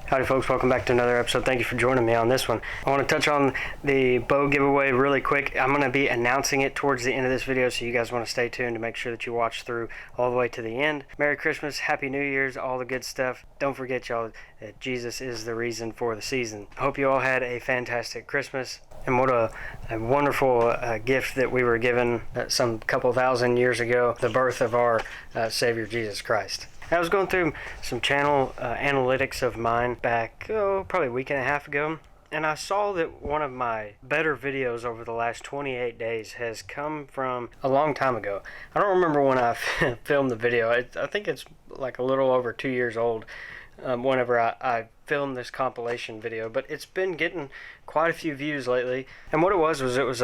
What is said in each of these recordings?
Howdy folks, welcome back to another episode. Thank you for joining me on this one. I want to touch on the bow giveaway really quick. I'm going to be announcing it towards the end of this video, so you guys want to stay tuned to make sure that you watch through all the way to the end. Merry Christmas, Happy New Year's, all the good stuff. Don't forget, y'all, that Jesus is the reason for the season. I hope you all had a fantastic Christmas. And what a wonderful gift that we were given some couple thousand years ago, the birth of our Savior Jesus Christ. I was going through some channel analytics of mine back, probably a week and a half ago, and I saw that one of my better videos over the last 28 days has come from a long time ago. I don't remember when I filmed the video. I think it's like a little over 2 years old whenever I filmed this compilation video, but it's been getting quite a few views lately. And what it was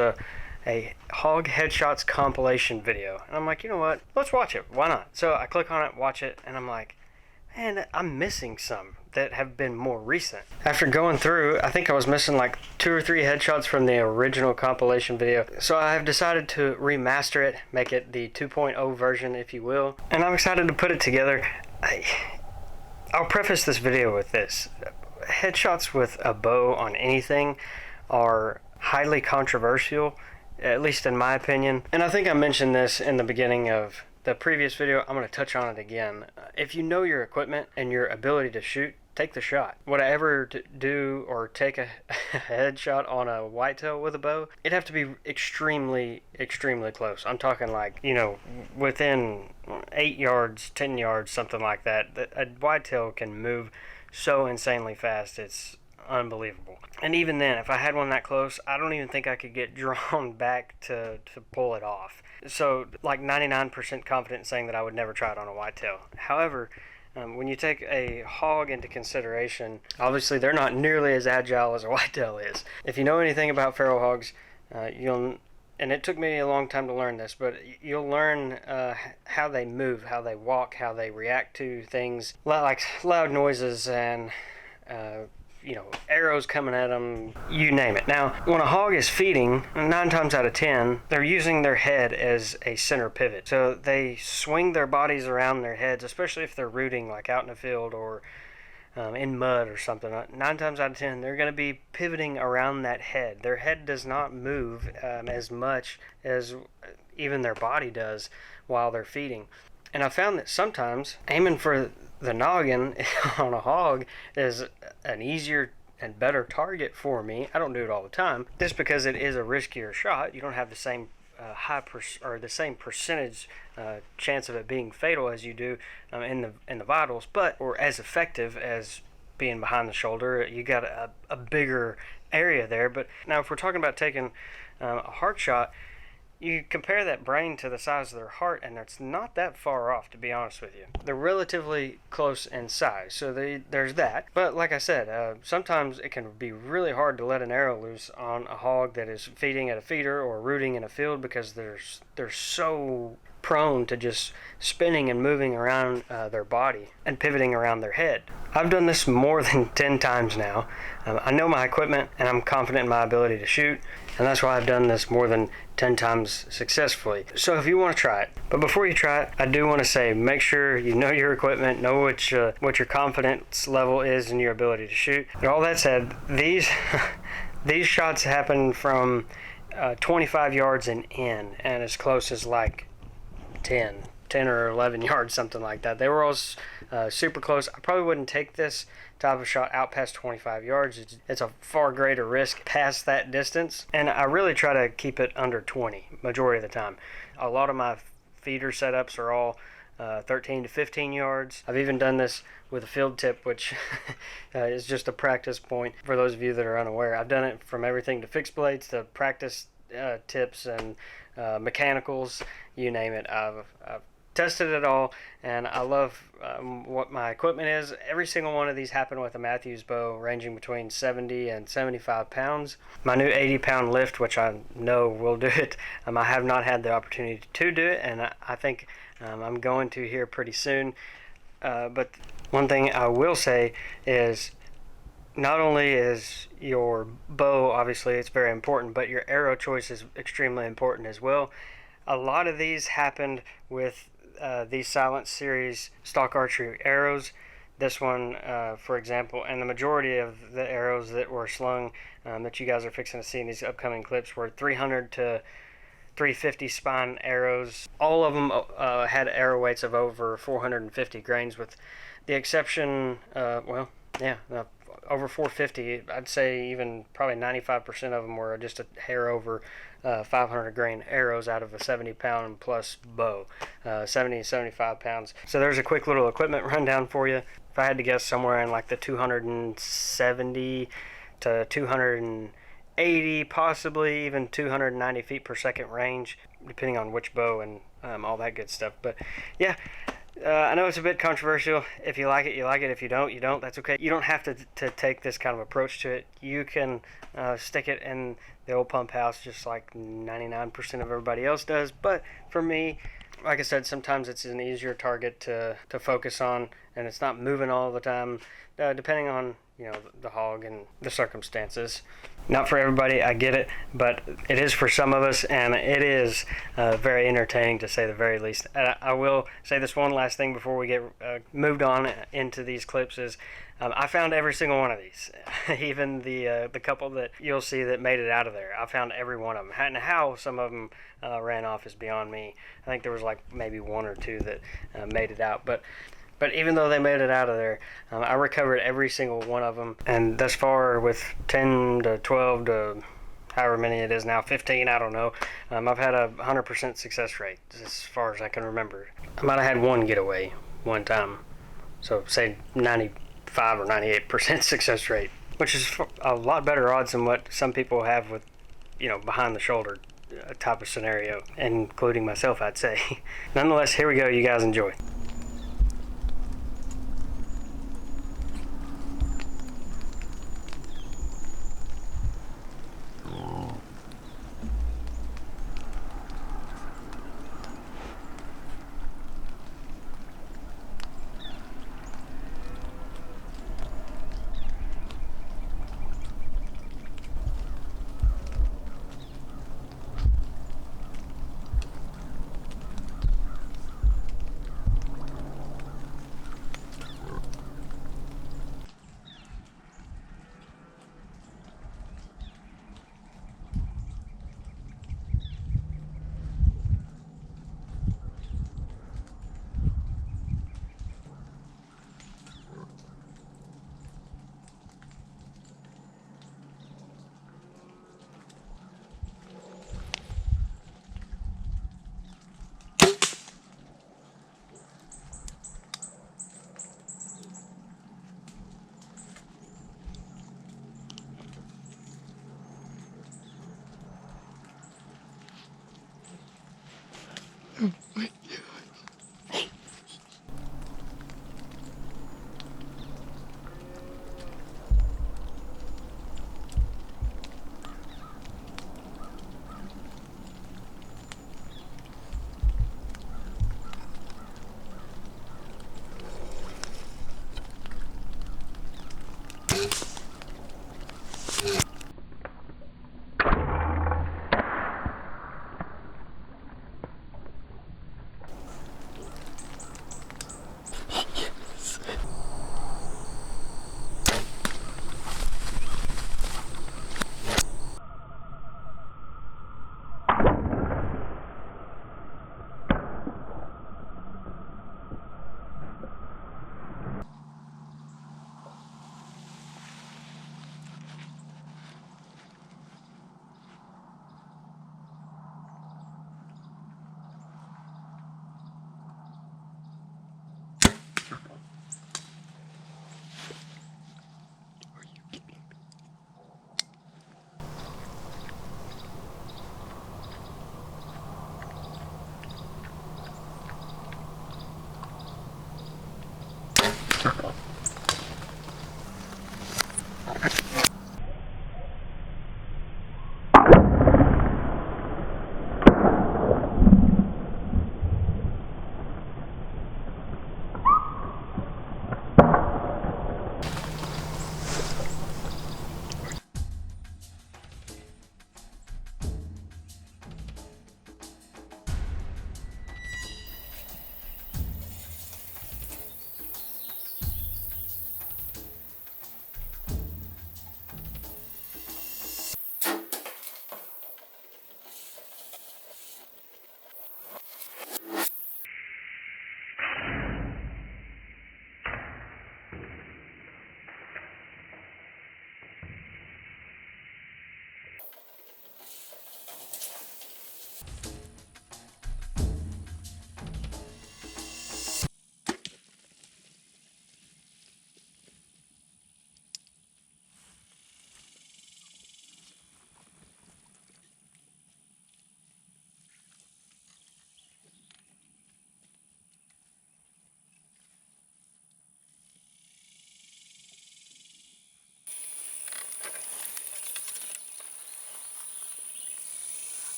a hog headshots compilation video, and I'm like, you know what, let's watch it, why not? So I click on it, watch it, and I'm like, man, I'm missing some that have been more recent. After going through, I think I was missing like 2 or 3 headshots from the original compilation video, so I have decided to remaster it, make it the 2.0 version, if you will, and I'm excited to put it together. I'll preface this video with this: headshots with a bow on anything are highly controversial, at least in my opinion. And I think I mentioned this in the beginning of the previous video. I'm going to touch on it again. If you know your equipment and your ability to shoot, take the shot. Would I ever do or take a headshot on a whitetail with a bow? It'd have to be extremely, extremely close. I'm talking like, within 8 yards, 10 yards, something like that. A whitetail can move so insanely fast, it's unbelievable. And even then, if I had one that close, I don't even think I could get drawn back to pull it off. So like 99% confident saying that I would never try it on a whitetail. However, when you take a hog into consideration, obviously they're not nearly as agile as a whitetail is. If you know anything about feral hogs, and it took me a long time to learn this, but you'll learn how they move, how they walk, how they react to things, like loud noises and arrows coming at them, you name it. Now, when a hog is feeding, 9 times out of 10, they're using their head as a center pivot. So they swing their bodies around their heads, especially if they're rooting like out in the field or in mud or something. 9 times out of 10, they're going to be pivoting around that head. Their head does not move as much as even their body does while they're feeding. And I found that sometimes aiming for the noggin on a hog is an easier and better target for me. I don't do it all the time, just because it is a riskier shot. You don't have the same the same percentage chance of it being fatal as you do in the vitals, or as effective as being behind the shoulder. You got a bigger area there. But now, if we're talking about taking a heart shot, you compare that brain to the size of their heart, and it's not that far off, to be honest with you. They're relatively close in size, so there's that. But like I said, sometimes it can be really hard to let an arrow loose on a hog that is feeding at a feeder or rooting in a field, because they're so prone to just spinning and moving around their body and pivoting around their head. I've done this more than 10 times now. I know my equipment, and I'm confident in my ability to shoot, and that's why I've done this more than 10 times successfully. So if you want to try it, but before you try it, I do want to say, make sure you know your equipment, know what your confidence level is in your ability to shoot. And all that said, these shots happen from 25 yards and in, and as close as like 10 or 11 yards, something like that. They were all super close. I probably wouldn't take this type of shot out past 25 yards. It's a far greater risk past that distance, and I really try to keep it under 20 majority of the time. A lot of my feeder setups are all 13 to 15 yards. I've even done this with a field tip, which is just a practice point for those of you that are unaware. I've done it from everything to fixed blades to practice tips and mechanicals, you name it. I've tested it all, and I love what my equipment is. Every single one of these happened with a Matthews bow, ranging between 70 and 75 pounds. My new 80-pound lift, which I know will do it, I have not had the opportunity to do it, and I think I'm going to here pretty soon. But one thing I will say is, not only is your bow, obviously it's very important, but your arrow choice is extremely important as well. A lot of these happened with these Silent Series stock archery arrows. This one, for example, and the majority of the arrows that were slung that you guys are fixing to see in these upcoming clips were 300 to 350 spine arrows. All of them had arrow weights of over 450 grains, with the exception, over 450. I'd say even probably 95% of them were just a hair over 500 grain arrows out of a 70-pound plus bow, 70 to 75 pounds. So there's a quick little equipment rundown for you. If I had to guess, somewhere in like the 270 to 280, possibly even 290 feet per second range, depending on which bow and all that good stuff. But yeah, I know it's a bit controversial. If you like it, you like it. If you don't, you don't. That's okay. You don't have to take this kind of approach to it. You can stick it in the old pump house just like 99% of everybody else does. But for me, like I said, sometimes it's an easier target to focus on, and it's not moving all the time, depending on the hog and the circumstances. Not for everybody, I get it, but it is for some of us, and it is very entertaining, to say the very least. I will say this one last thing before we get moved on into these clips is I found every single one of these. Even the couple that you'll see that made it out of there, I found every one of them. And how some of them ran off is beyond me. I think there was like maybe one or two that made it out, but even though they made it out of there, I recovered every single one of them. And thus far, with 10 to 12 to however many it is now, 15, I don't know, I've had a 100% success rate as far as I can remember. I might have had one getaway one time, so say 95 or 98% success rate, which is a lot better odds than what some people have with, behind the shoulder type of scenario, including myself, I'd say. Nonetheless, here we go. You guys enjoy.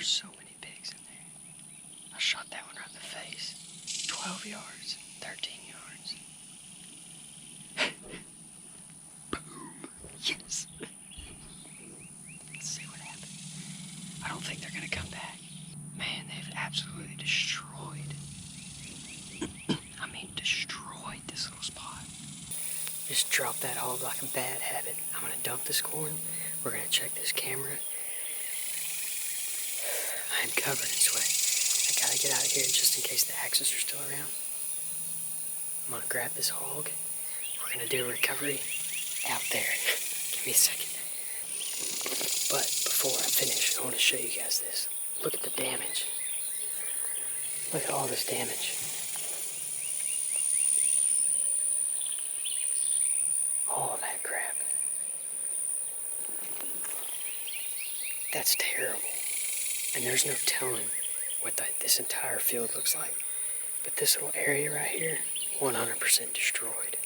There's so many pigs in there. I shot that one right in the face. 12 yards, 13 yards. Boom. Yes. Let's see what happens. I don't think they're gonna come back. Man, they've absolutely destroyed. I mean, destroyed this little spot. Just drop that hog like a bad habit. I'm gonna dump this corn. We're gonna check this camera. I am covered in sweat. I gotta get out of here just in case the axes are still around. I'm gonna grab this hog. We're gonna do a recovery out there. Give me a second. But before I finish, I want to show you guys this. Look at the damage. Look at all this damage. All that crap. That's terrible. And there's no telling what this entire field looks like. But this little area right here, 100% destroyed.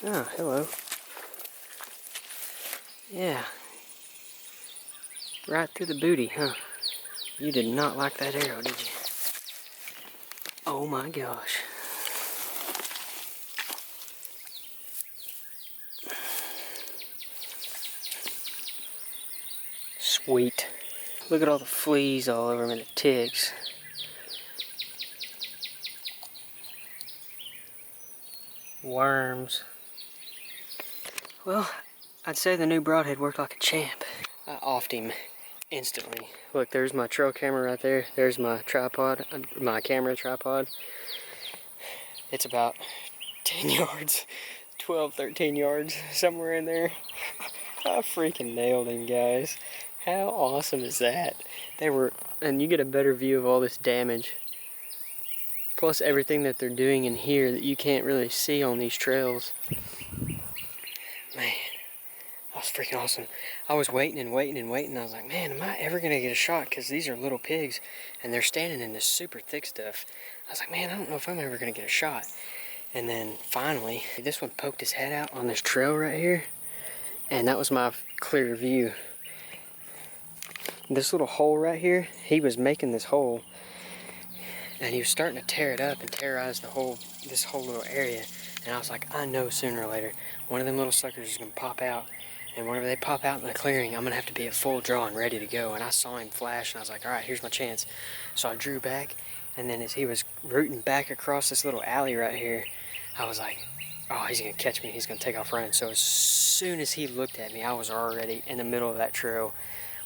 Ah, hello. Yeah. Right through the booty, huh? You did not like that arrow, did you? Oh my gosh. Sweet. Look at all the fleas all over him and the ticks. Worms. Well, I'd say the new Broadhead worked like a champ. I offed him instantly. Look, there's my trail camera right there. There's my tripod, my camera tripod. It's about 10 yards, 12, 13 yards, somewhere in there. I freaking nailed him, guys. How awesome is that? And you get a better view of all this damage. Plus everything that they're doing in here that you can't really see on these trails. Man, that was freaking awesome. I was waiting and waiting and waiting. I was like, man, am I ever going to get a shot? Because these are little pigs and they're standing in this super thick stuff. I was like, man, I don't know if I'm ever going to get a shot. And then finally, this one poked his head out on this trail right here. And that was my clear view. This little hole right here, he was making this hole. And he was starting to tear it up and terrorize this whole little area. And I was like, I know sooner or later, one of them little suckers is going to pop out. And whenever they pop out in the clearing, I'm going to have to be at full draw and ready to go. And I saw him flash, and I was like, all right, here's my chance. So I drew back, and then as he was rooting back across this little alley right here, I was like, oh, he's going to catch me. He's going to take off running. So as soon as he looked at me, I was already in the middle of that trail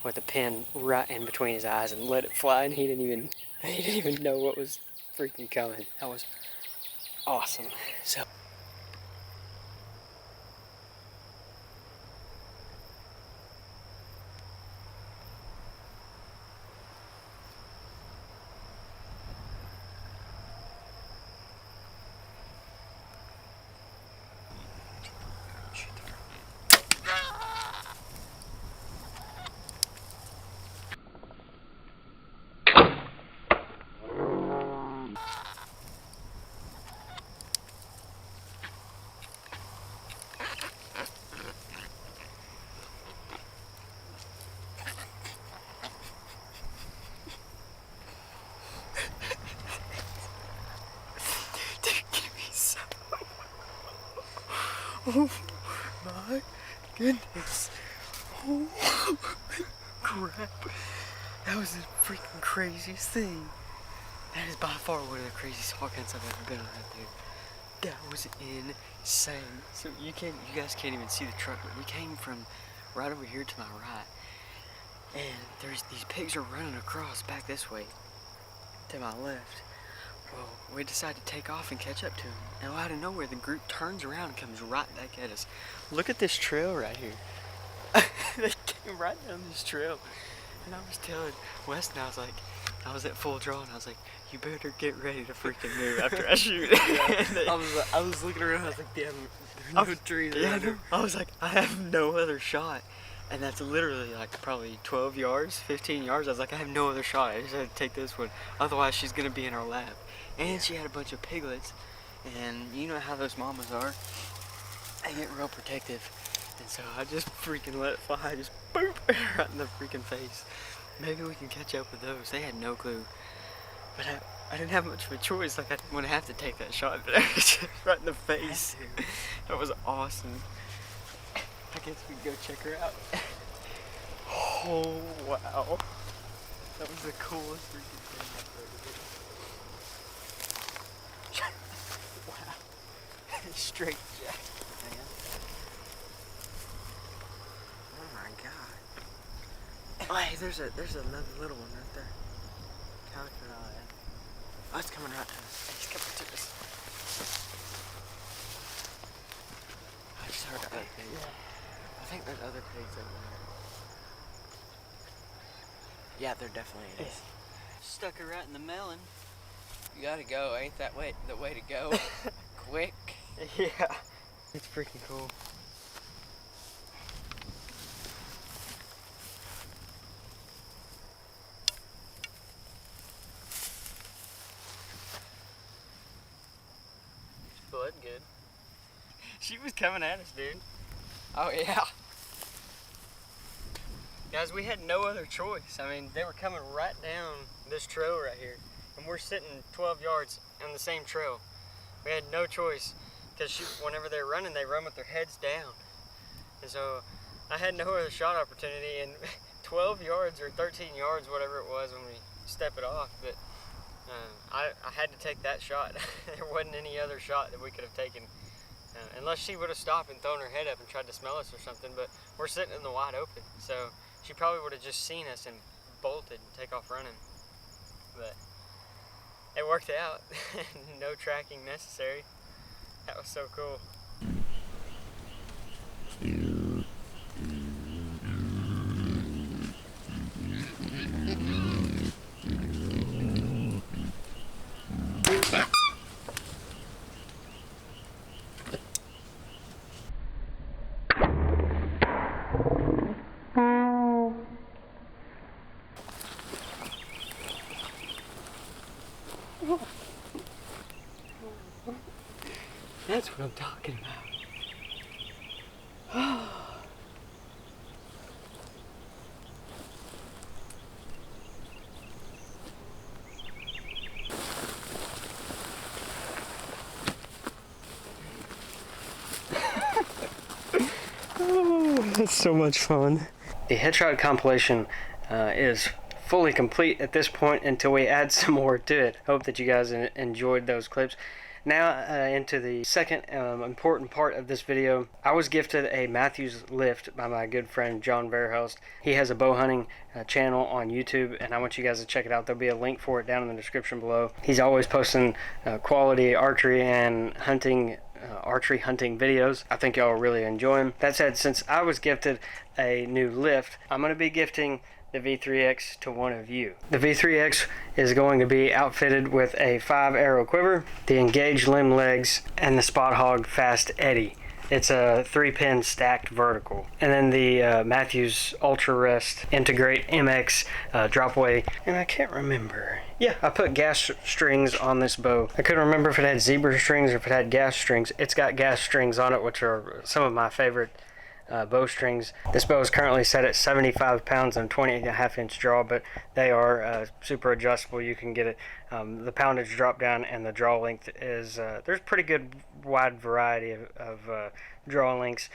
with the pin right in between his eyes and let it fly, and he didn't even know what was freaking coming. That was awesome. So oh my goodness. Oh crap. That was the freaking craziest thing. That is by far one of the craziest hog hunts I've ever been on right there. That was insane. So you guys can't even see the truck, but we came from right over here to my right. And these pigs are running across back this way to my left. Well, we decided to take off and catch up to them. And out of nowhere, the group turns around and comes right back at us. Look at this trail right here. They came right down this trail. And I was telling Weston, I was at full draw, and I was like, you better get ready to freaking move after I shoot. I was looking around, I was like, damn, there's no trees around here. I was like, I have no other shot. And that's literally like probably 12 yards, 15 yards. I was like, I have no other shot. I just had to take this one. Otherwise, she's going to be in our lap. And she had a bunch of piglets. And you know how those mamas are. They get real protective. And so I just freaking let it fly, just boop, right in the freaking face. Maybe we can catch up with those. They had no clue. But I didn't have much of a choice. Like, I didn't want to have to take that shot, but just right in the face. That was awesome. I guess we can go check her out. Oh, wow. That was the coolest freaking thing I've ever did. Wow. Straight jack, man. Oh my god. Oh, hey, there's another little one right there. Calico. Oh, it's coming right to us. He's coming to us. I just heard other pigs. Yeah. I think there's other pigs over there. Yeah, there definitely is. Stuck her right in the melon. You gotta go, ain't that the way to go? Quick. Yeah. It's freaking cool. Blood good. She was coming at us, dude. Oh yeah. Guys, we had no other choice. I mean, they were coming right down this trail right here, and we're sitting 12 yards on the same trail. We had no choice, because whenever they're running, they run with their heads down. And so I had no other shot opportunity, and 12 yards or 13 yards, whatever it was when we step it off, but I had to take that shot. There wasn't any other shot that we could have taken, unless she would have stopped and thrown her head up and tried to smell us or something, but we're sitting in the wide open, so she probably would have just seen us and bolted and take off running. But it worked out. No tracking necessary. That was so cool. That's what I'm talking about. Oh, that's so much fun. The headshot compilation is fully complete at this point until we add some more to it. Hope that you guys enjoyed those clips. Now into the second important part of this video. I was gifted a Matthews lift by my good friend John Verhulst. He has a bow hunting channel on YouTube, and I want you guys to check it out. There'll be a link for it down in the description below. He's always posting quality archery and hunting archery hunting videos. I think y'all will really enjoy them. That said, since I was gifted a new lift, I'm going to be gifting the V3X to one of you. The V3X is going to be outfitted with a 5-arrow quiver, the engaged limb legs, and the Spot Hog Fast Eddy. It's a 3-pin stacked vertical. And then the Matthews Ultra Rest Integrate MX Dropaway. And I can't remember. Yeah, I put gas strings on this bow. I couldn't remember if it had zebra strings or if it had gas strings. It's got gas strings on it, which are some of my favorite bowstrings. This bow is currently set at 75 pounds and 20.5-inch draw, but they are super adjustable. You can get it, the poundage drop down, and the draw length is, there's pretty good wide variety of draw lengths.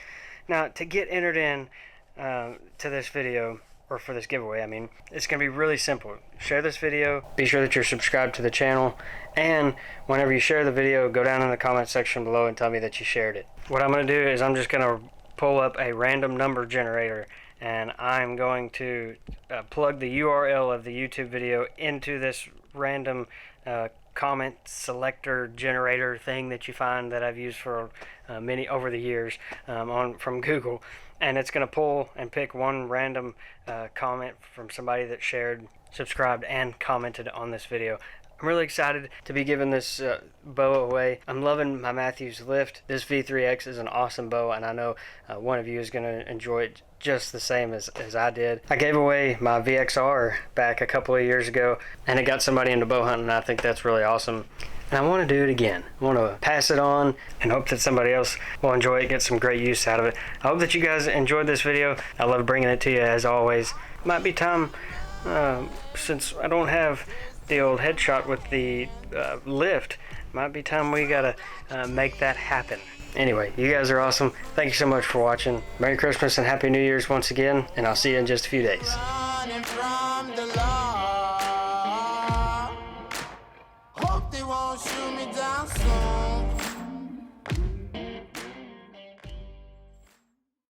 Now, to get entered in to this video, or for this giveaway, I mean, it's going to be really simple. Share this video, be sure that you're subscribed to the channel, and whenever you share the video, go down in the comment section below and tell me that you shared it. What I'm going to do is I'm just going to pull up a random number generator, and I'm going to plug the URL of the YouTube video into this random comment selector generator thing that you find that I've used for many over the years from Google, and it's going to pull and pick one random comment from somebody that shared, subscribed, and commented on this video. I'm really excited to be giving this bow away. I'm loving my Matthews lift. This V3X is an awesome bow, and I know one of you is going to enjoy it just the same as I did. I gave away my VXR back a couple of years ago, and it got somebody into bow hunting, and I think that's really awesome. and I want to do it again. I want to pass it on and hope that somebody else will enjoy it, get some great use out of it. I hope that you guys enjoyed this video. I love bringing it to you as always. Might be time, since I don't have the old headshot with the lift, might be time we gotta make that happen. Anyway, you guys are awesome. Thank you so much for watching. Merry Christmas and Happy New Year's once again, and I'll see you in just a few days.